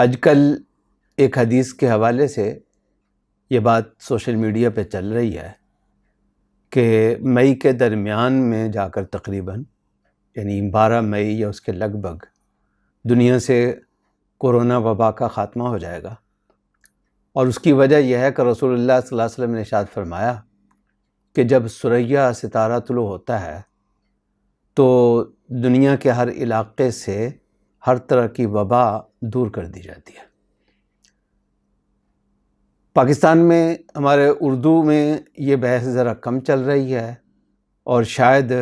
آج کل ایک حدیث کے حوالے سے یہ بات سوشل میڈیا پہ چل رہی ہے کہ مئی کے درمیان میں جا کر تقریباً یعنی 12 مئی یا اس کے لگ بھگ دنیا سے کورونا وبا کا خاتمہ ہو جائے گا، اور اس کی وجہ یہ ہے کہ رسول اللہ صلی اللہ علیہ وسلم نے ارشاد فرمایا کہ جب ثریا ستارہ طلوع ہوتا ہے تو دنیا کے ہر علاقے سے ہر طرح کی وبا دور کر دی جاتی ہے۔ پاکستان میں ہمارے اردو میں یہ بحث ذرا کم چل رہی ہے، اور شاید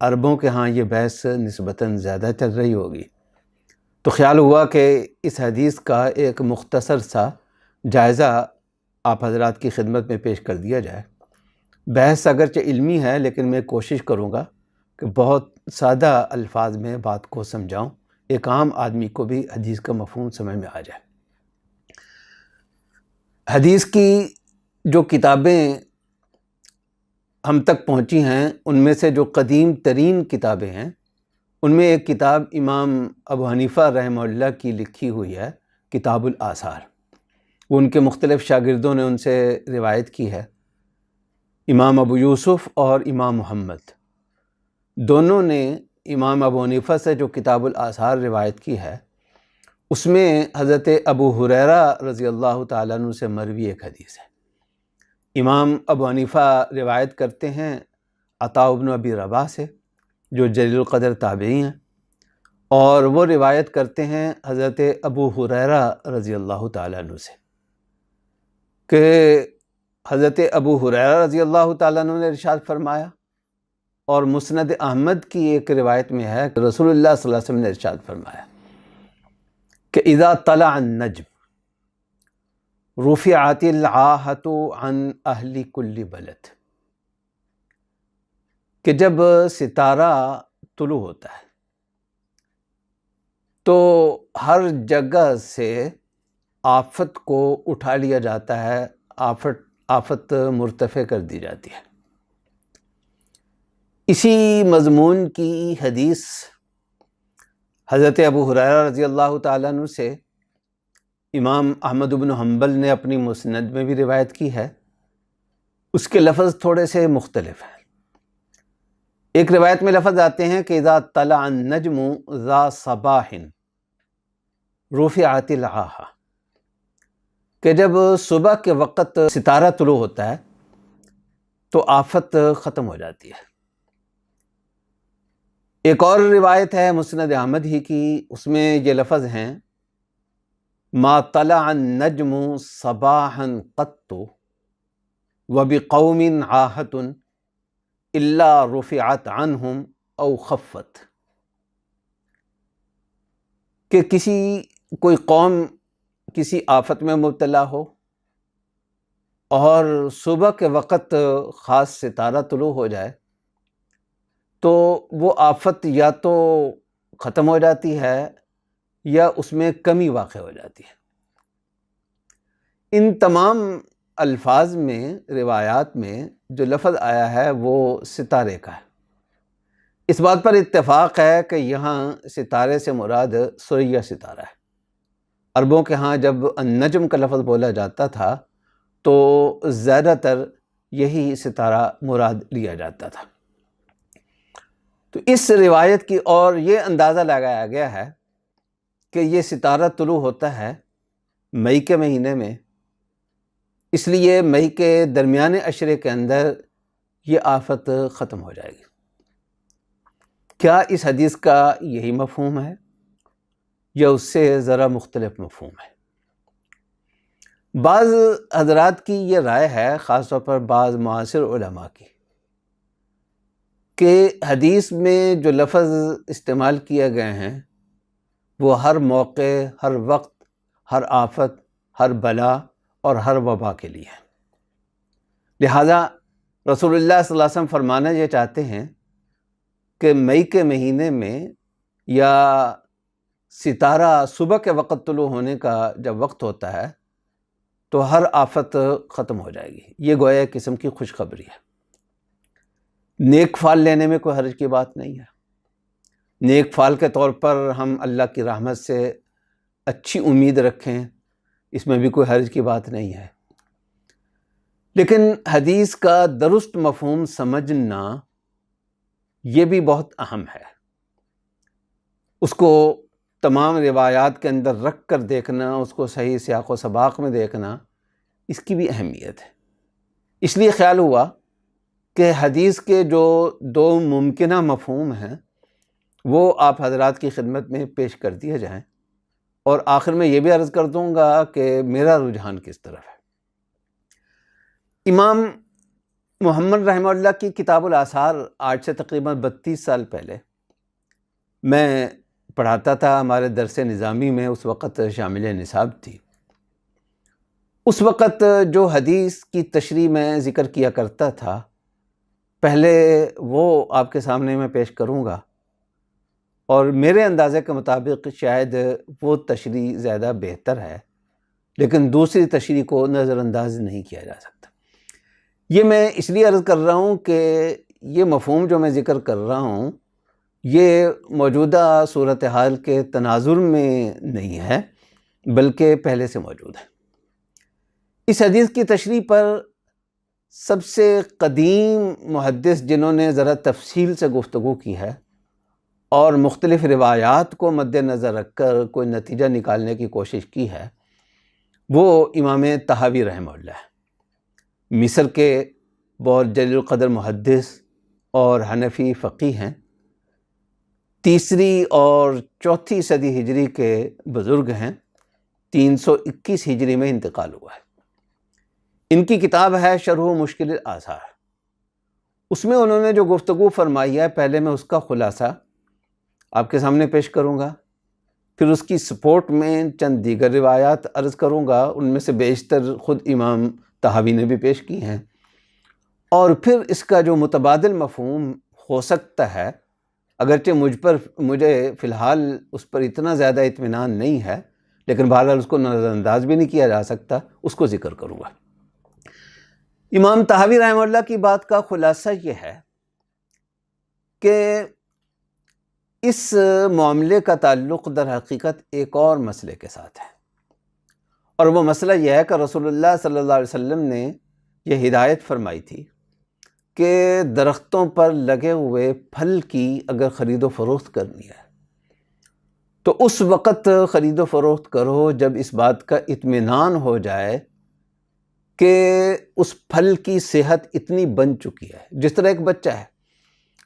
عربوں کے ہاں یہ بحث نسبتاً زیادہ چل رہی ہوگی، تو خیال ہوا کہ اس حدیث کا ایک مختصر سا جائزہ آپ حضرات کی خدمت میں پیش کر دیا جائے۔ بحث اگرچہ علمی ہے، لیکن میں کوشش کروں گا کہ بہت سادہ الفاظ میں بات کو سمجھاؤں، ایک عام آدمی کو بھی حدیث کا مفہوم سمجھ میں آ جائے۔ حدیث کی جو کتابیں ہم تک پہنچی ہیں ان میں سے جو قدیم ترین کتابیں ہیں، ان میں ایک کتاب امام ابو حنیفہ رحمہ اللہ کی لکھی ہوئی ہے، کتاب الآثار۔ وہ ان کے مختلف شاگردوں نے ان سے روایت کی ہے۔ امام ابو یوسف اور امام محمد دونوں نے امام ابو حنیفہ سے جو کتاب الآثار روایت کی ہے، اس میں حضرت ابو ہریرہ رضی اللہ تعالیٰ عنہ سے مروی ایک حدیث ہے۔ امام ابو حنیفہ روایت کرتے ہیں عطاء بن ابی رباح سے، جو جلیل القدر تابعی ہیں، اور وہ روایت کرتے ہیں حضرت ابو ہریرہ رضی اللہ تعالیٰ عنہ سے کہ حضرت ابو ہریرہ رضی اللہ تعالیٰ عنہ نے ارشاد فرمایا، اور مسند احمد کی ایک روایت میں ہے کہ رسول اللہ صلی اللہ علیہ وسلم نے ارشاد فرمایا کہ اذا طلع النجم رفعت العاہۃ عن اہل کل بلد، کہ جب ستارہ طلوع ہوتا ہے تو ہر جگہ سے آفت کو اٹھا لیا جاتا ہے، آفت مرتفع کر دی جاتی ہے۔ اسی مضمون کی حدیث حضرت ابو ہریرہ رضی اللہ تعالیٰ عنہ سے امام احمد بن حنبل نے اپنی مسند میں بھی روایت کی ہے۔ اس کے لفظ تھوڑے سے مختلف ہیں۔ ایک روایت میں لفظ آتے ہیں کہ اذا طلع النجم ذا صباح رفعت العاہۃ، کہ جب صبح کے وقت ستارہ طلوع ہوتا ہے تو آفت ختم ہو جاتی ہے۔ ایک اور روایت ہے مسند احمد ہی کی، اس میں یہ لفظ ہیں ما طلع النجم صباحا قط وبقوم عاہۃ الا رفعت عنہم او خفت، کہ کوئی قوم کسی آفت میں مبتلا ہو اور صبح کے وقت خاص ستارہ طلوع ہو جائے تو وہ آفت یا تو ختم ہو جاتی ہے یا اس میں کمی واقع ہو جاتی ہے۔ ان تمام الفاظ میں، روایات میں جو لفظ آیا ہے وہ ستارے کا ہے۔ اس بات پر اتفاق ہے کہ یہاں ستارے سے مراد ثریا ستارہ ہے۔ عربوں کے ہاں جب النجم کا لفظ بولا جاتا تھا تو زیادہ تر یہی ستارہ مراد لیا جاتا تھا۔ تو اس روایت کی اور یہ اندازہ لگایا گیا ہے کہ یہ ستارہ طلوع ہوتا ہے مئی کے مہینے میں، اس لیے مئی کے درمیانے عشرے کے اندر یہ آفت ختم ہو جائے گی۔ کیا اس حدیث کا یہی مفہوم ہے یا اس سے ذرا مختلف مفہوم ہے؟ بعض حضرات کی یہ رائے ہے، خاص طور پر بعض معاصر علماء کی، کہ حدیث میں جو لفظ استعمال کیے گئے ہیں وہ ہر موقع، ہر وقت، ہر آفت، ہر بلا اور ہر وبا کے لیے ہے۔ لہذا رسول اللہ صلی اللہ علیہ وسلم فرمانا یہ چاہتے ہیں کہ مئی کے مہینے میں یا ستارہ صبح کے وقت طلوع ہونے کا جب وقت ہوتا ہے تو ہر آفت ختم ہو جائے گی۔ یہ گویا ایک قسم کی خوشخبری ہے۔ نیک فال لینے میں کوئی حرج کی بات نہیں ہے۔ نیک فال کے طور پر ہم اللہ کی رحمت سے اچھی امید رکھیں، اس میں بھی کوئی حرج کی بات نہیں ہے، لیکن حدیث کا درست مفہوم سمجھنا یہ بھی بہت اہم ہے۔ اس کو تمام روایات کے اندر رکھ کر دیکھنا، اس کو صحیح سیاق و سباق میں دیکھنا، اس کی بھی اہمیت ہے۔ اس لیے خیال ہوا کہ حدیث کے جو دو ممکنہ مفہوم ہیں وہ آپ حضرات کی خدمت میں پیش کر دیے جائیں، اور آخر میں یہ بھی عرض کر دوں گا کہ میرا رجحان کس طرف ہے۔ امام محمد رحمہ اللہ کی کتاب الآثار آج سے تقریباً 32 سال پہلے میں پڑھاتا تھا، ہمارے درس نظامی میں اس وقت شامل نصاب تھی۔ اس وقت جو حدیث کی تشریح میں ذکر کیا کرتا تھا، پہلے وہ آپ کے سامنے میں پیش کروں گا، اور میرے اندازے کے مطابق شاید وہ تشریح زیادہ بہتر ہے، لیکن دوسری تشریح کو نظر انداز نہیں کیا جا سکتا۔ یہ میں اس لیے عرض کر رہا ہوں کہ یہ مفہوم جو میں ذکر کر رہا ہوں یہ موجودہ صورتحال کے تناظر میں نہیں ہے، بلکہ پہلے سے موجود ہے۔ اس حدیث کی تشریح پر سب سے قدیم محدث جنہوں نے ذرا تفصیل سے گفتگو کی ہے اور مختلف روایات کو مد نظر رکھ کر کوئی نتیجہ نکالنے کی کوشش کی ہے، وہ امام طحاوی رحمہ اللہ ہے۔ مصر کے بہت جلیل القدر محدث اور حنفی فقیہ ہیں، 3 اور 4 صدی ہجری کے بزرگ ہیں، 321 ہجری میں انتقال ہوا ہے۔ ان کی کتاب ہے شرح مشکل الآثار۔ اس میں انہوں نے جو گفتگو فرمائی ہے، پہلے میں اس کا خلاصہ آپ کے سامنے پیش کروں گا، پھر اس کی سپورٹ میں چند دیگر روایات عرض کروں گا، ان میں سے بیشتر خود امام طحاوی نے بھی پیش کی ہیں، اور پھر اس کا جو متبادل مفہوم ہو سکتا ہے، اگرچہ مجھے فی الحال اس پر اتنا زیادہ اطمینان نہیں ہے، لیکن بہرحال اس کو نظر انداز بھی نہیں کیا جا سکتا، اس کو ذکر کروں گا۔ امام طحاوی رحمہ اللہ کی بات کا خلاصہ یہ ہے کہ اس معاملے کا تعلق در حقیقت ایک اور مسئلے کے ساتھ ہے، اور وہ مسئلہ یہ ہے کہ رسول اللہ صلی اللہ علیہ وسلم نے یہ ہدایت فرمائی تھی کہ درختوں پر لگے ہوئے پھل کی اگر خرید و فروخت کرنی ہے تو اس وقت خرید و فروخت کرو جب اس بات کا اطمینان ہو جائے کہ اس پھل کی صحت اتنی بن چکی ہے، جس طرح ایک بچہ ہے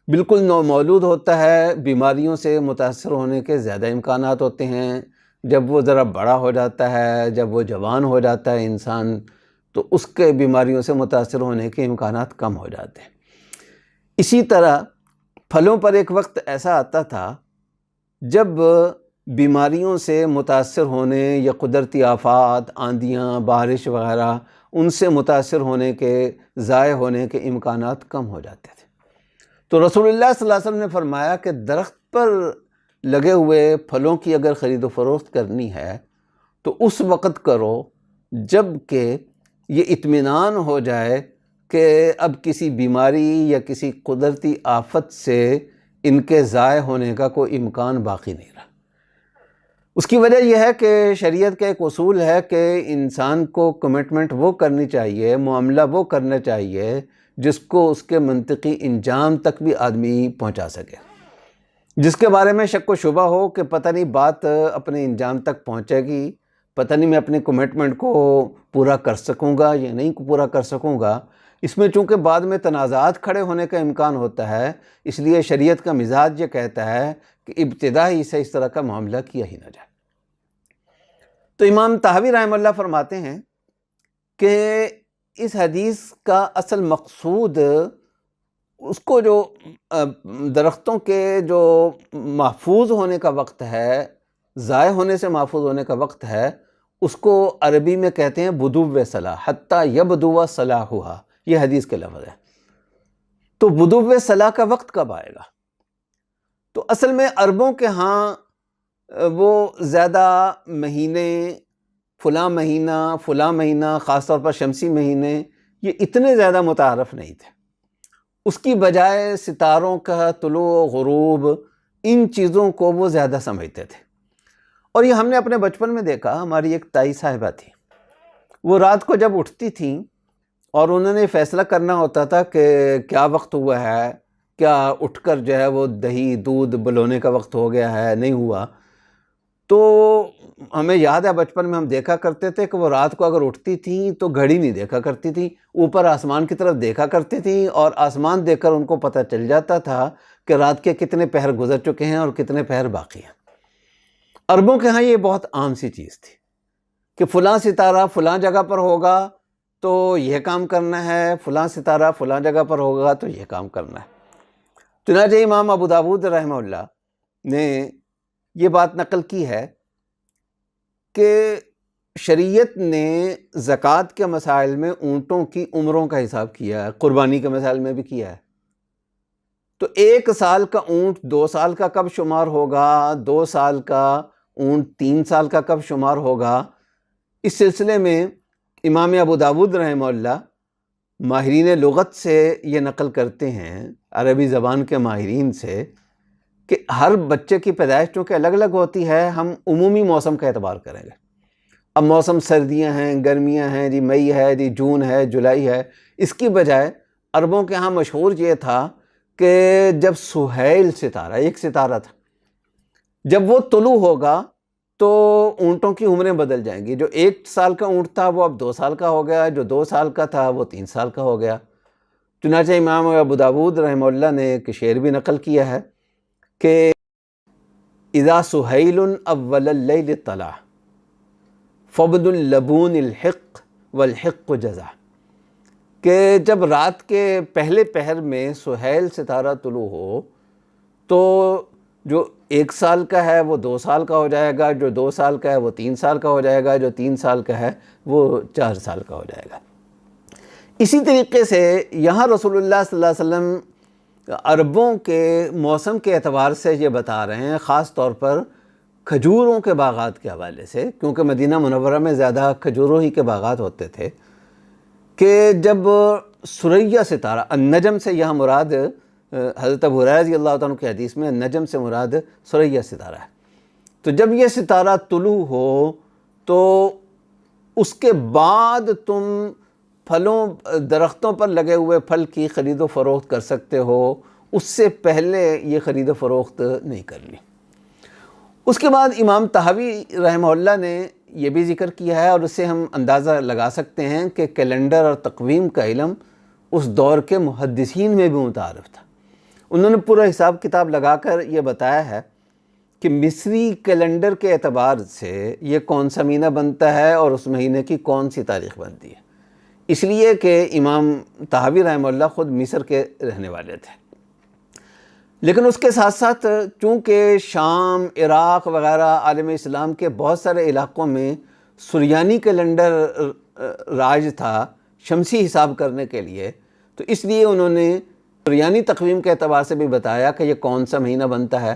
بالکل نومولود ہوتا ہے، بیماریوں سے متاثر ہونے کے زیادہ امکانات ہوتے ہیں، جب وہ ذرا بڑا ہو جاتا ہے، جب وہ جوان ہو جاتا ہے انسان، تو اس کے بیماریوں سے متاثر ہونے کے امکانات کم ہو جاتے ہیں۔ اسی طرح پھلوں پر ایک وقت ایسا آتا تھا جب بیماریوں سے متاثر ہونے یا قدرتی آفات، آندیاں، بارش وغیرہ، ان سے متاثر ہونے کے، ضائع ہونے کے امکانات کم ہو جاتے تھے۔ تو رسول اللہ صلی اللہ علیہ وسلم نے فرمایا کہ درخت پر لگے ہوئے پھلوں کی اگر خرید و فروخت کرنی ہے تو اس وقت کرو جب کہ یہ اطمینان ہو جائے کہ اب کسی بیماری یا کسی قدرتی آفت سے ان کے ضائع ہونے کا کوئی امکان باقی نہیں رہا۔ اس کی وجہ یہ ہے کہ شریعت کا ایک اصول ہے کہ انسان کو کمٹمنٹ وہ کرنی چاہیے، معاملہ وہ کرنا چاہیے جس کو اس کے منطقی انجام تک بھی آدمی پہنچا سکے، جس کے بارے میں شک و شبہ ہو کہ پتہ نہیں بات اپنے انجام تک پہنچے گی، پتہ نہیں میں اپنے کمٹمنٹ کو پورا کر سکوں گا یا نہیں پورا کر سکوں گا۔ اس میں چونکہ بعد میں تنازعات کھڑے ہونے کا امکان ہوتا ہے، اس لیے شریعت کا مزاج یہ کہتا ہے کہ ابتدا ہی سے اس طرح کا معاملہ کیا ہی نہ جائے۔ تو امام طحاوی رحمہ اللہ فرماتے ہیں کہ اس حدیث کا اصل مقصود اس کو جو درختوں کے جو محفوظ ہونے کا وقت ہے، ضائع ہونے سے محفوظ ہونے کا وقت ہے، اس کو عربی میں کہتے ہیں بدو صلاح، حتیٰ یبدو صلاحها، یہ حدیث کے لفظ ہے۔ تو بدو صلاح کا وقت کب آئے گا؟ تو اصل میں عربوں کے ہاں وہ زیادہ مہینے، فلاں مہینہ، خاص طور پر شمسی مہینے، یہ اتنے زیادہ متعارف نہیں تھے۔ اس کی بجائے ستاروں کا طلوع و غروب، ان چیزوں کو وہ زیادہ سمجھتے تھے، اور یہ ہم نے اپنے بچپن میں دیکھا، ہماری ایک تائی صاحبہ تھی، وہ رات کو جب اٹھتی تھیں اور انہوں نے فیصلہ کرنا ہوتا تھا کہ کیا وقت ہوا ہے، کیا اٹھ کر جو ہے وہ دہی دودھ بلونے کا وقت ہو گیا ہے، نہیں ہوا، تو ہمیں یاد ہے بچپن میں ہم دیکھا کرتے تھے کہ وہ رات کو اگر اٹھتی تھیں تو گھڑی نہیں دیکھا کرتی تھیں، اوپر آسمان کی طرف دیکھا کرتی تھیں، اور آسمان دیکھ کر ان کو پتہ چل جاتا تھا کہ رات کے کتنے پہر گزر چکے ہیں اور کتنے پہر باقی ہیں۔ عربوں کے ہاں یہ بہت عام سی چیز تھی کہ فلاں ستارہ فلاں جگہ پر ہوگا تو یہ کام کرنا ہے، فلاں ستارہ فلاں جگہ پر ہوگا تو یہ کام کرنا ہے۔ چنانچہ امام ابو داؤد رحمہ اللہ نے یہ بات نقل کی ہے کہ شریعت نے زکوٰۃ کے مسائل میں اونٹوں کی عمروں کا حساب کیا ہے، قربانی کے مسائل میں بھی کیا ہے۔ تو 1 سال کا اونٹ 2 سال کا کب شمار ہوگا، 2 سال کا اونٹ 3 سال کا کب شمار ہوگا، اس سلسلے میں امام ابو داؤد رحمہ اللہ ماہرین لغت سے یہ نقل کرتے ہیں، عربی زبان کے ماہرین سے، کہ ہر بچے کی پیدائش چونکہ الگ الگ ہوتی ہے، ہم عمومی موسم کا اعتبار کریں گے۔ اب موسم سردیاں ہیں، گرمیاں ہیں، جی مئی ہے، جی جون ہے، جولائی ہے، اس کی بجائے عربوں کے ہاں مشہور یہ تھا کہ جب سہیل ستارہ، ایک ستارہ تھا، جب وہ طلوع ہوگا تو اونٹوں کی عمریں بدل جائیں گی، جو 1 سال کا اونٹ تھا وہ اب 2 سال کا ہو گیا، جو 2 سال کا تھا وہ 3 سال کا ہو گیا۔ چنانچہ امام ابو داؤد رحمہ اللہ نے ایک شعر بھی نقل کیا ہے کہ اذا سہیل اول اللیل طلع فبد اللبون الحق والحق جزع، کہ جب رات کے پہلے پہر میں سہیل ستارہ طلوع ہو تو جو 1 سال کا ہے وہ 2 سال کا ہو جائے گا، جو 2 سال کا ہے وہ 3 سال کا ہو جائے گا، جو 3 سال کا ہے وہ 4 سال کا ہو جائے گا۔ اسی طریقے سے یہاں رسول اللہ صلی اللہ علیہ وسلم عربوں کے موسم کے اعتبار سے یہ بتا رہے ہیں، خاص طور پر کھجوروں کے باغات کے حوالے سے، کیونکہ مدینہ منورہ میں زیادہ کھجوروں ہی کے باغات ہوتے تھے، کہ جب ثریا ستارہ، النجم سے یہاں مراد حضرت ابو ہریرہ رضی اللہ تعالیٰ کی حدیث میں النجم سے مراد ثریا ستارہ ہے، تو جب یہ ستارہ طلوع ہو تو اس کے بعد تم پھلوں، درختوں پر لگے ہوئے پھل کی خرید و فروخت کر سکتے ہو، اس سے پہلے یہ خرید و فروخت نہیں کرنی۔ اس کے بعد امام طحاوی رحمہ اللہ نے یہ بھی ذکر کیا ہے، اور اس سے ہم اندازہ لگا سکتے ہیں کہ کیلنڈر اور تقویم کا علم اس دور کے محدثین میں بھی متعارف تھا۔ انہوں نے پورا حساب کتاب لگا کر یہ بتایا ہے کہ مصری کیلنڈر کے اعتبار سے یہ کون سا مہینہ بنتا ہے اور اس مہینے کی کون سی تاریخ بنتی ہے، اس لیے کہ امام طحاوی رحمہ اللہ خود مصر کے رہنے والے تھے۔ لیکن اس کے ساتھ ساتھ چونکہ شام، عراق وغیرہ عالم اسلام کے بہت سارے علاقوں میں سریانی کیلنڈر راج تھا شمسی حساب کرنے کے لیے، تو اس لیے انہوں نے سریانی تقویم کے اعتبار سے بھی بتایا کہ یہ کون سا مہینہ بنتا ہے،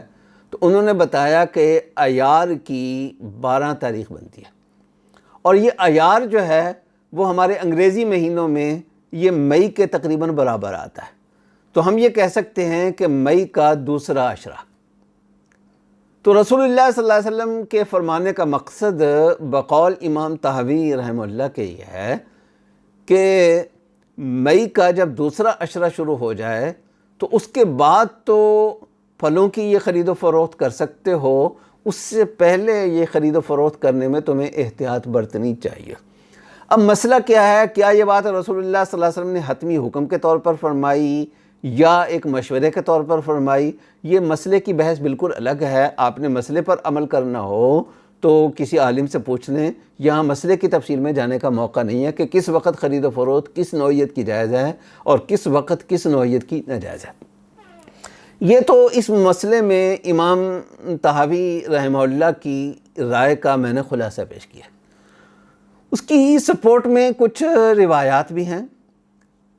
تو انہوں نے بتایا کہ ایار کی 12 تاریخ بنتی ہے، اور یہ ایار جو ہے وہ ہمارے انگریزی مہینوں میں یہ مئی کے تقریباً برابر آتا ہے، تو ہم یہ کہہ سکتے ہیں کہ مئی کا دوسرا عشرہ۔ تو رسول اللہ صلی اللہ علیہ وسلم کے فرمانے کا مقصد بقول امام طحاوی رحمہ اللہ کے یہ ہے کہ مئی کا جب دوسرا عشرہ شروع ہو جائے تو اس کے بعد تو پھلوں کی یہ خرید و فروخت کر سکتے ہو، اس سے پہلے یہ خرید و فروخت کرنے میں تمہیں احتیاط برتنی چاہیے۔ اب مسئلہ کیا ہے، کیا یہ بات رسول اللہ صلی اللہ علیہ وسلم نے حتمی حکم کے طور پر فرمائی یا ایک مشورے کے طور پر فرمائی؟ یہ مسئلے کی بحث بالکل الگ ہے۔ آپ نے مسئلے پر عمل کرنا ہو تو کسی عالم سے پوچھ لیں، یہاں مسئلے کی تفصیل میں جانے کا موقع نہیں ہے کہ کس وقت خرید و فروخت کس نوعیت کی جائز ہے اور کس وقت کس نوعیت کی ناجائز ہے۔ یہ تو اس مسئلے میں امام طحاوی رحمہ اللہ کی رائے کا میں نے خلاصہ پیش کیا۔ اس کی سپورٹ میں کچھ روایات بھی ہیں،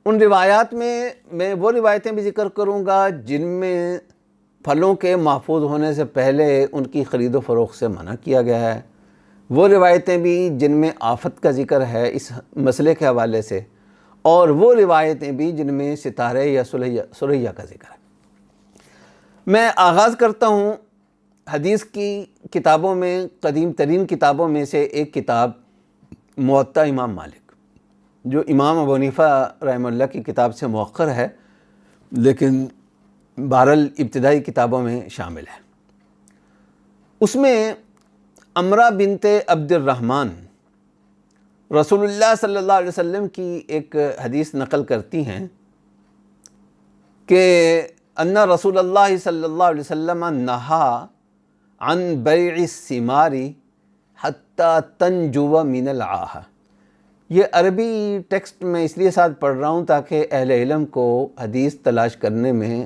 ان روایات میں وہ روایتیں بھی ذکر کروں گا جن میں پھلوں کے محفوظ ہونے سے پہلے ان کی خرید و فروخت سے منع کیا گیا ہے، وہ روایتیں بھی جن میں آفت کا ذکر ہے اس مسئلے کے حوالے سے، اور وہ روایتیں بھی جن میں ستارے یا سریا کا ذکر ہے۔ میں آغاز کرتا ہوں حدیث کی کتابوں میں قدیم ترین کتابوں میں سے ایک کتاب موطا امام مالک، جو امام ابو حنیفہ رحمہ اللہ کی کتاب سے مؤخر ہے، لیکن بہرحال ابتدائی کتابوں میں شامل ہے۔ اس میں امرہ بنت عبد الرحمن رسول اللہ صلی اللہ علیہ وسلم کی ایک حدیث نقل کرتی ہیں کہ ان رسول اللہ صلی اللہ علیہ وسلم نہا عن بیع الثمار حتی تنجو من العاہ۔ یہ عربی ٹیکسٹ میں اس لیے ساتھ پڑھ رہا ہوں تاکہ اہل علم کو حدیث تلاش کرنے میں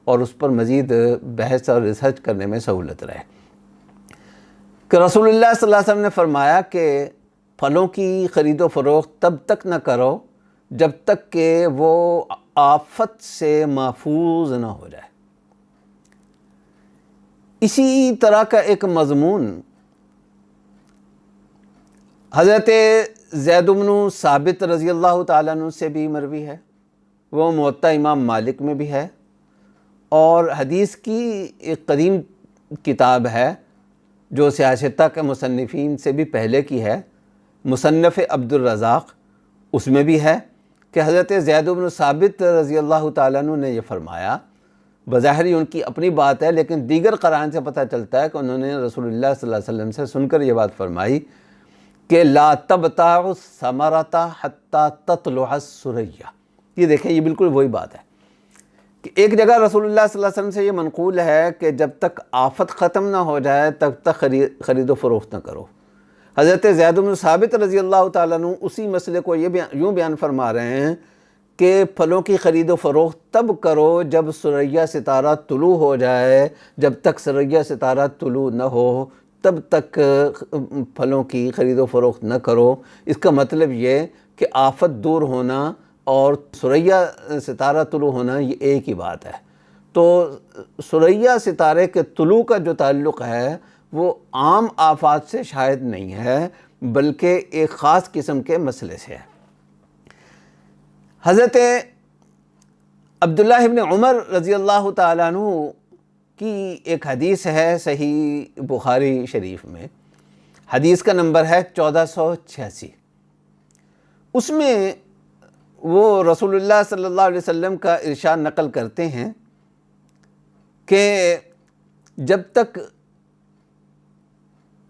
اور اس پر مزید بحث اور ریسرچ کرنے میں سہولت رہے، کہ رسول اللہ صلی اللہ علیہ وسلم نے فرمایا کہ پھلوں کی خرید و فروخت تب تک نہ کرو جب تک کہ وہ آفت سے محفوظ نہ ہو جائے۔ اسی طرح کا ایک مضمون حضرت زید بن ثابت رضی اللہ تعالیٰ عنہ سے بھی مروی ہے، وہ موطا امام مالک میں بھی ہے، اور حدیث کی ایک قدیم کتاب ہے جو سیاستہ کے مصنفین سے بھی پہلے کی ہے، مصنف عبد الرزاق، اس میں بھی ہے کہ حضرت زید بن ثابت رضی اللہ تعالیٰ عنہ نے یہ فرمایا۔ بظاہر ان کی اپنی بات ہے، لیکن دیگر قرائن سے پتہ چلتا ہے کہ انہوں نے رسول اللہ صلی اللہ علیہ وسلم سے سن کر یہ بات فرمائی کہ لا تبتاع الثمرۃ حتی تطلع الثریہ۔ یہ دیکھیں، یہ بالکل وہی بات ہے کہ ایک جگہ رسول اللہ صلی اللہ علیہ وسلم سے یہ منقول ہے کہ جب تک آفت ختم نہ ہو جائے تب تک خرید و فروخت نہ کرو۔ حضرت زید بن ثابت رضی اللہ تعالیٰ عنہ اسی مسئلے کو یوں بیان فرما رہے ہیں کہ پھلوں کی خرید و فروخت تب کرو جب ثریہ ستارہ طلوع ہو جائے، جب تک ثریہ ستارہ طلوع نہ ہو تب تک پھلوں کی خرید و فروخت نہ کرو۔ اس کا مطلب یہ کہ آفت دور ہونا اور ثریہ ستارہ طلوع ہونا یہ ایک ہی بات ہے۔ تو ثریہ ستارے کے طلوع کا جو تعلق ہے وہ عام آفات سے شاید نہیں ہے، بلکہ ایک خاص قسم کے مسئلے سے ہے۔ حضرت عبداللہ ابن عمر رضی اللہ تعالیٰ عنہ کی ایک حدیث ہے صحیح بخاری شریف میں، حدیث کا نمبر ہے 1486۔ اس میں وہ رسول اللہ صلی اللہ علیہ وسلم کا ارشاد نقل کرتے ہیں کہ جب تک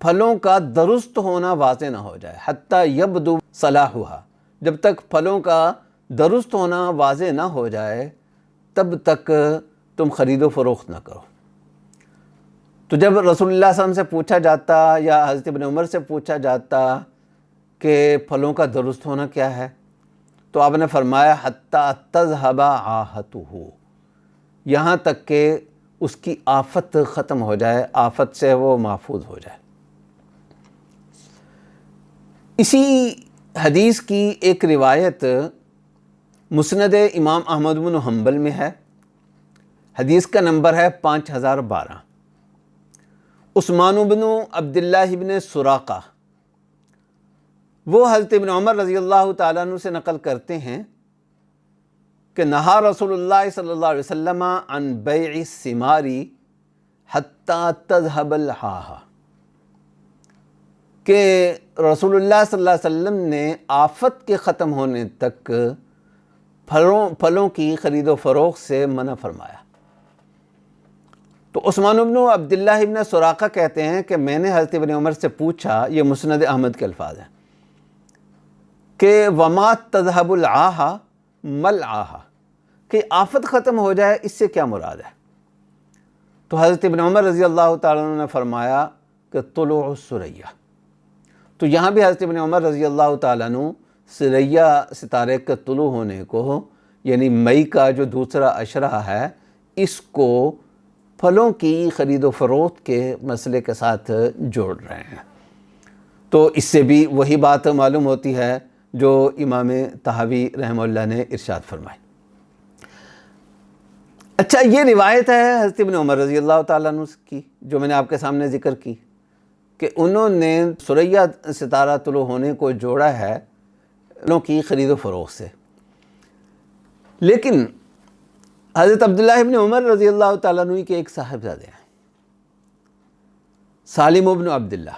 پھلوں کا درست ہونا واضح نہ ہو جائے، حتی یبدو صلاحها، جب تک پھلوں کا درست ہونا واضح نہ ہو جائے تب تک تم خرید و فروخت نہ کرو۔ تو جب رسول اللہ صلی اللہ علیہ وسلم سے پوچھا جاتا یا حضرت ابن عمر سے پوچھا جاتا کہ پھلوں کا درست ہونا کیا ہے، تو آپ نے فرمایا حتی تذهب عاہتہ، یہاں تک کہ اس کی آفت ختم ہو جائے، آفت سے وہ محفوظ ہو جائے۔ اسی حدیث کی ایک روایت مسند امام احمد بن حنبل میں ہے، حدیث کا نمبر ہے 5012۔ عثمان بن عبداللہ بن سراقہ وہ حضرت ابن عمر رضی اللہ تعالیٰ عنہ سے نقل کرتے ہیں کہ نہا رسول اللہ صلی اللہ علیہ وسلم عن بیع الثمار حتی تذهب العاہ، کہ رسول اللہ صلی اللہ علیہ وسلم نے آفت کے ختم ہونے تک پھلوں کی خرید و فروخت سے منع فرمایا۔ تو عثمان بن عبداللہ ابن سراقہ کہتے ہیں کہ میں نے حضرت ابن عمر سے پوچھا، یہ مسند احمد کے الفاظ ہیں، کہ وما تذهب العاہ مل عاہ، کہ آفت ختم ہو جائے اس سے کیا مراد ہے؟ تو حضرت ابن عمر رضی اللہ تعالیٰ عنہ نے فرمایا کہ طلوع الثریہ۔ تو یہاں بھی حضرت ابن عمر رضی اللہ تعالیٰ عنہ ثریہ ستارے کے طلوع ہونے کو، یعنی مئی کا جو دوسرا عشرہ ہے، اس کو پھلوں کی خرید و فروخت کے مسئلے کے ساتھ جوڑ رہے ہیں۔ تو اس سے بھی وہی بات معلوم ہوتی ہے جو امام طحاوی رحمہ اللہ نے ارشاد فرمائی۔ اچھا، یہ روایت ہے حضرت ابن عمر رضی اللہ تعالیٰ عنہ کی جو میں نے آپ کے سامنے ذکر کی، کہ انہوں نے ثریہ ستارہ طلوع ہونے کو جوڑا ہے پھلوں کی خرید و فروخت سے۔ لیکن حضرت عبداللہ ابن عمر رضی اللہ تعالیٰ عنہ کے ایک صاحبزادے ہیں، سالم ابن عبداللہ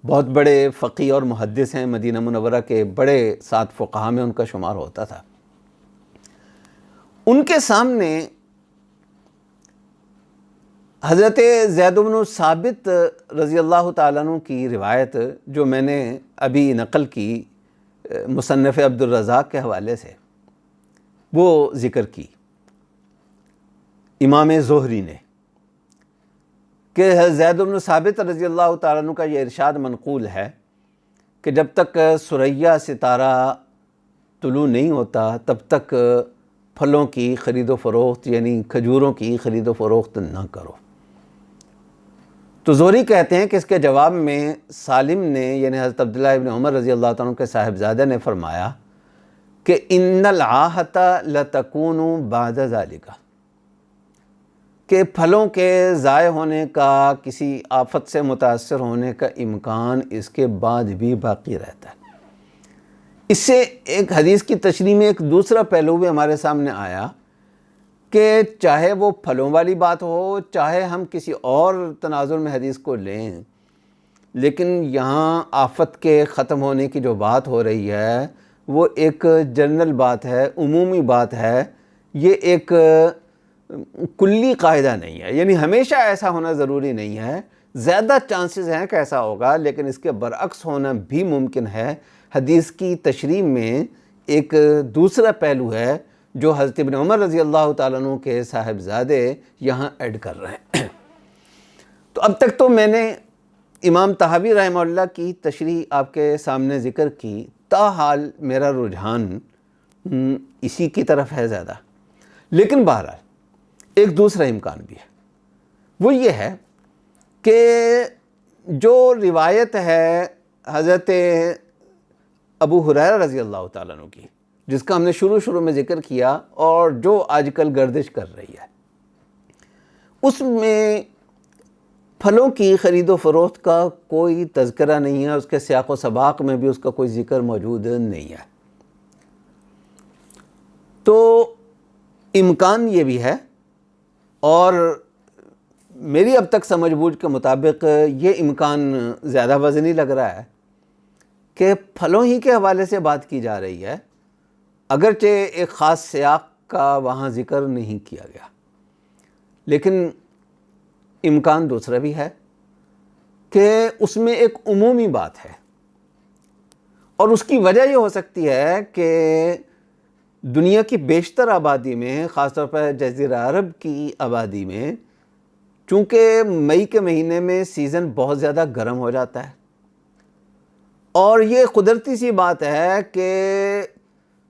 بہت بڑے فقیہ اور محدث ہیں، مدینہ منورہ کے بڑے 7 فقہاء میں ان کا شمار ہوتا تھا۔ ان کے سامنے حضرت زید بن ثابت رضی اللہ تعالیٰ عنہ کی روایت جو میں نے ابھی نقل کی مصنف عبد الرزاق کے حوالے سے، وہ ذکر کی امام زہری نے کہ زید بن ثابت رضی اللہ تعالیٰ عنہ کا یہ ارشاد منقول ہے کہ جب تک ثریا ستارہ طلوع نہیں ہوتا تب تک پھلوں کی خرید و فروخت یعنی کھجوروں کی خرید و فروخت نہ کرو۔ تو زہری کہتے ہیں کہ اس کے جواب میں سالم نے یعنی حضرت عبداللہ ابن عمر رضی اللہ تعالیٰ عنہ کے صاحبزادہ نے فرمایا کہ ان العاہۃ لتکون بعد ذالک، کہ پھلوں کے ضائع ہونے کا، کسی آفت سے متاثر ہونے کا امکان اس کے بعد بھی باقی رہتا ہے۔ اس سے ایک حدیث کی تشریح میں ایک دوسرا پہلو بھی ہمارے سامنے آیا کہ چاہے وہ پھلوں والی بات ہو، چاہے ہم کسی اور تناظر میں حدیث کو لیں، لیکن یہاں آفت کے ختم ہونے کی جو بات ہو رہی ہے وہ ایک جنرل بات ہے، عمومی بات ہے، یہ ایک کلی قاعدہ نہیں ہے، یعنی ہمیشہ ایسا ہونا ضروری نہیں ہے، زیادہ چانسز ہیں کہ ایسا ہوگا، لیکن اس کے برعکس ہونا بھی ممکن ہے۔ حدیث کی تشریح میں ایک دوسرا پہلو ہے جو حضرت ابن عمر رضی اللہ تعالیٰ عنہ کے صاحبزادے یہاں ایڈ کر رہے ہیں۔ تو اب تک تو میں نے امام طحاوی رحمہ اللہ کی تشریح آپ کے سامنے ذکر کی، تاحال میرا رجحان اسی کی طرف ہے زیادہ، لیکن بہرحال ایک دوسرا امکان بھی ہے، وہ یہ ہے کہ جو روایت ہے حضرت ابو ہریرہ رضی اللہ تعالیٰ عنہ کی، جس کا ہم نے شروع میں ذکر کیا اور جو آج کل گردش کر رہی ہے، اس میں پھلوں کی خرید و فروخت کا کوئی تذکرہ نہیں ہے، اس کے سیاق و سباق میں بھی اس کا کوئی ذکر موجود نہیں ہے۔ تو امکان یہ بھی ہے، اور میری اب تک سمجھ بوجھ کے مطابق یہ امکان زیادہ وزنی لگ رہا ہے کہ پھلوں ہی کے حوالے سے بات کی جا رہی ہے، اگرچہ ایک خاص سیاق کا وہاں ذکر نہیں کیا گیا، لیکن امکان دوسرا بھی ہے کہ اس میں ایک عمومی بات ہے، اور اس کی وجہ یہ ہو سکتی ہے کہ دنیا کی بیشتر آبادی میں، خاص طور پر جزیرہ عرب کی آبادی میں، چونکہ مئی کے مہینے میں سیزن بہت زیادہ گرم ہو جاتا ہے، اور یہ قدرتی سی بات ہے کہ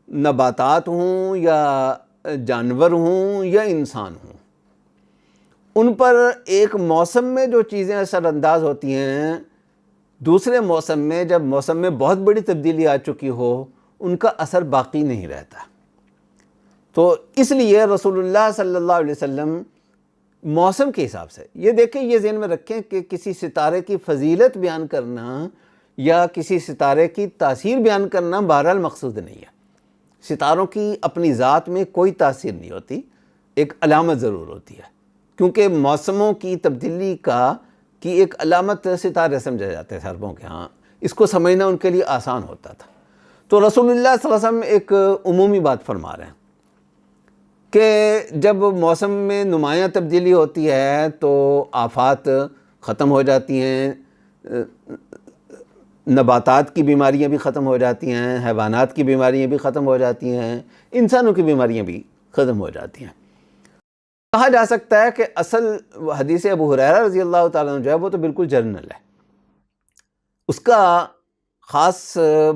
نباتات ہوں یا جانور ہوں یا انسان ہوں، ان پر ایک موسم میں جو چیزیں اثر انداز ہوتی ہیں، دوسرے موسم میں جب موسم میں بہت بڑی تبدیلی آ چکی ہو، ان کا اثر باقی نہیں رہتا۔ تو اس لیے رسول اللہ صلی اللہ علیہ وسلم موسم کے حساب سے، یہ دیکھیں، یہ ذہن میں رکھیں کہ کسی ستارے کی فضیلت بیان کرنا یا کسی ستارے کی تاثیر بیان کرنا بہرحال مقصود نہیں ہے۔ ستاروں کی اپنی ذات میں کوئی تاثیر نہیں ہوتی، ایک علامت ضرور ہوتی ہے، کیونکہ موسموں کی تبدیلی کی ایک علامت ستارے سمجھے جاتے ہیں عربوں کے ہاں، اس کو سمجھنا ان کے لیے آسان ہوتا تھا۔ تو رسول اللہ صلی اللہ علیہ وسلم ایک عمومی بات فرما رہے ہیں کہ جب موسم میں نمایاں تبدیلی ہوتی ہے تو آفات ختم ہو جاتی ہیں، نباتات کی بیماریاں بھی ختم ہو جاتی ہیں، حیوانات کی بیماریاں بھی ختم ہو جاتی ہیں، انسانوں کی بیماریاں بھی ختم ہو جاتی ہیں۔ کہا جا سکتا ہے کہ اصل حدیث ابو ہریرہ رضی اللہ تعالیٰ عنہ جو ہے وہ تو بالکل جنرل ہے، اس کا خاص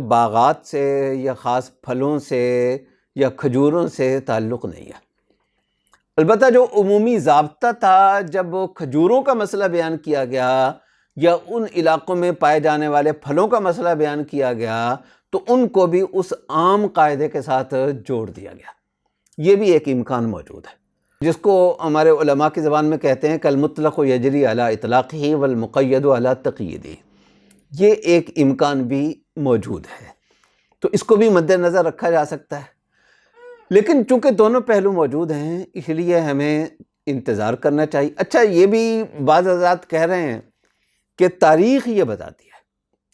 باغات سے یا خاص پھلوں سے یا کھجوروں سے تعلق نہیں ہے۔ البتہ جو عمومی ضابطہ تھا جب کھجوروں کا مسئلہ بیان کیا گیا یا ان علاقوں میں پائے جانے والے پھلوں کا مسئلہ بیان کیا گیا تو ان کو بھی اس عام قاعدے کے ساتھ جوڑ دیا گیا۔ یہ بھی ایک امکان موجود ہے، جس کو ہمارے علماء کی زبان میں کہتے ہیں کالمطلق یجری علی اطلاقہ والمقید علی تقییدہ، یہ ایک امکان بھی موجود ہے، تو اس کو بھی مد نظر رکھا جا سکتا ہے۔ لیکن چونکہ دونوں پہلو موجود ہیں اس لیے ہمیں انتظار کرنا چاہیے۔ اچھا، یہ بھی بعض حضرات کہہ رہے ہیں کہ تاریخ یہ بتاتی ہے،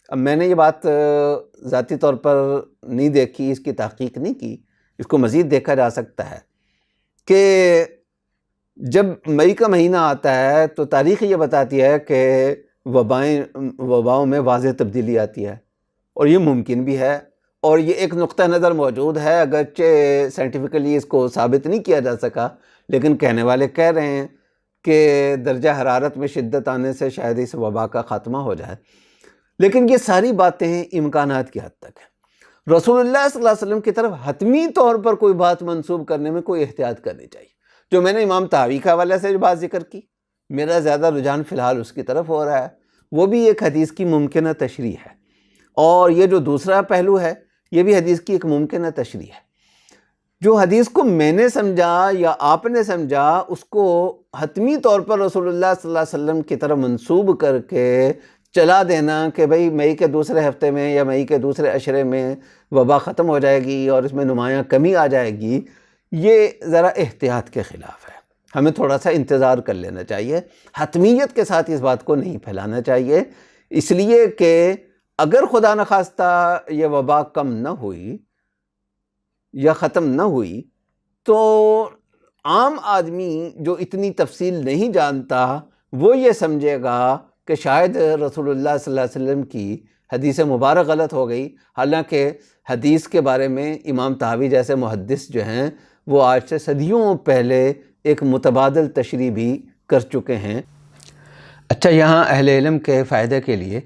اب میں نے یہ بات ذاتی طور پر نہیں دیکھی، اس کی تحقیق نہیں کی، اس کو مزید دیکھا جا سکتا ہے کہ جب مئی کا مہینہ آتا ہے تو تاریخ یہ بتاتی ہے کہ وباؤں میں واضح تبدیلی آتی ہے، اور یہ ممکن بھی ہے، اور یہ ایک نقطہ نظر موجود ہے، اگرچہ سائنٹیفکلی اس کو ثابت نہیں کیا جا سکا، لیکن کہنے والے کہہ رہے ہیں کہ درجہ حرارت میں شدت آنے سے شاید اس وبا کا خاتمہ ہو جائے۔ لیکن یہ ساری باتیں امکانات کی حد تک ہیں۔ رسول اللہ صلی اللہ علیہ وسلم کی طرف حتمی طور پر کوئی بات منسوب کرنے میں کوئی احتیاط کرنی چاہیے۔ جو میں نے امام طحاوی کے حوالے سے جو بات ذکر کی، میرا زیادہ رجحان فی الحال اس کی طرف ہو رہا ہے، وہ بھی ایک حدیث کی ممکنہ تشریح ہے، اور یہ جو دوسرا پہلو ہے یہ بھی حدیث کی ایک ممکنہ تشریح ہے۔ جو حدیث کو میں نے سمجھا یا آپ نے سمجھا، اس کو حتمی طور پر رسول اللہ صلی اللہ علیہ وسلم کی طرف منسوب کر کے چلا دینا کہ بھئی مئی کے دوسرے ہفتے میں یا مئی کے دوسرے عشرے میں وبا ختم ہو جائے گی اور اس میں نمایاں کمی آ جائے گی، یہ ذرا احتیاط کے خلاف ہے۔ ہمیں تھوڑا سا انتظار کر لینا چاہیے، حتمیت کے ساتھ اس بات کو نہیں پھیلانا چاہیے، اس لیے کہ اگر خدا نخواستہ یہ وبا کم نہ ہوئی یا ختم نہ ہوئی تو عام آدمی جو اتنی تفصیل نہیں جانتا وہ یہ سمجھے گا کہ شاید رسول اللہ صلی اللہ علیہ وسلم کی حدیث مبارک غلط ہو گئی، حالانکہ حدیث کے بارے میں امام طحاوی جیسے محدث جو ہیں وہ آج سے صدیوں پہلے ایک متبادل تشریح بھی کر چکے ہیں۔ اچھا، یہاں اہل علم کے فائدے کے لیے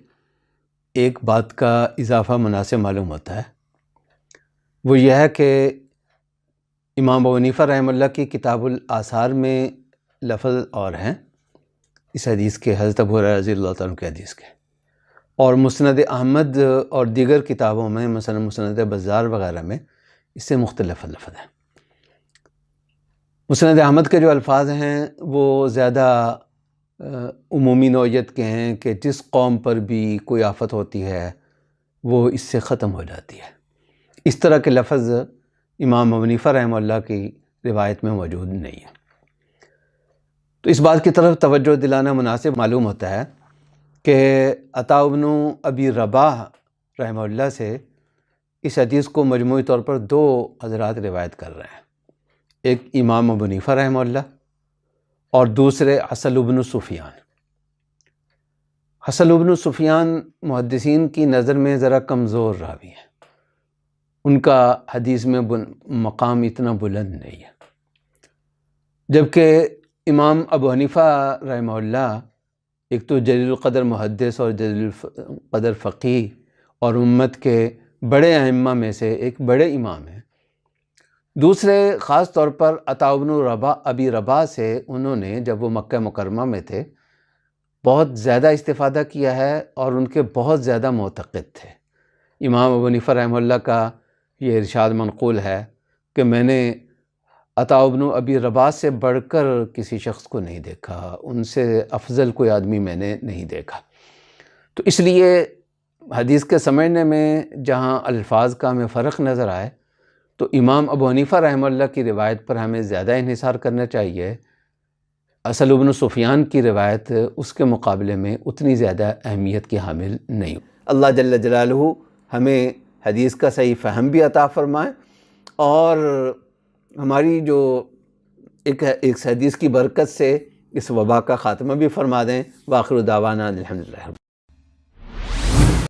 ایک بات کا اضافہ مناسب معلوم ہوتا ہے، وہ یہ ہے کہ امام ابو حنیفہ رحمہ اللہ کی کتاب الآثار میں لفظ اور ہیں اس حدیث کے، حضرت ابو ہریرہ رضی اللہ تعالیٰ عنہ کے حدیث کے، اور مسند احمد اور دیگر کتابوں میں مثلا مسند بزار وغیرہ میں اس سے مختلف لفظ ہیں۔ مسند احمد کے جو الفاظ ہیں وہ زیادہ عمومی نوعیت کے ہیں کہ جس قوم پر بھی کوئی آفت ہوتی ہے وہ اس سے ختم ہو جاتی ہے۔ اس طرح کے لفظ امام ابو حنیفہ رحمہ اللہ کی روایت میں موجود نہیں ہے۔ تو اس بات کی طرف توجہ دلانا مناسب معلوم ہوتا ہے کہ عطاء بن ابی رباح رحمہ اللہ سے اس حدیث کو مجموعی طور پر دو حضرات روایت کر رہے ہیں، ایک امام ابو حنیفہ رحمہ اللہ اور دوسرے حسن بن سفیان۔ حسن بن سفیان محدثین کی نظر میں ذرا کمزور راوی ہیں، ان کا حدیث میں مقام اتنا بلند نہیں ہے، جبکہ امام ابو حنیفہ رحمہ اللہ ایک تو جلیل القدر محدث اور جلیل القدر فقیہ اور امت کے بڑے ائمہ میں سے ایک بڑے امام ہیں، دوسرے خاص طور پر عطاء بن ابی رباح سے انہوں نے جب وہ مکہ مکرمہ میں تھے بہت زیادہ استفادہ کیا ہے اور ان کے بہت زیادہ معتقد تھے۔ امام ابو حنیفہ رحمہ اللہ کا یہ ارشاد منقول ہے کہ میں نے عطاء بن ابی رباح سے بڑھ کر کسی شخص کو نہیں دیکھا، ان سے افضل کوئی آدمی میں نے نہیں دیکھا۔ تو اس لیے حدیث کے سمجھنے میں جہاں الفاظ کا ہمیں فرق نظر آئے تو امام ابو حنیفہ رحمہ اللہ کی روایت پر ہمیں زیادہ انحصار کرنا چاہیے، حسن بن سفیان کی روایت اس کے مقابلے میں اتنی زیادہ اہمیت کی حامل نہیں۔ اللہ جل جلالہ ہمیں حدیث کا صحیح فہم بھی عطا فرمائے اور ہماری جو ایک حدیث کی برکت سے اس وبا کا خاتمہ بھی فرما دیں۔ وآخر دعوانا الحمدللہ۔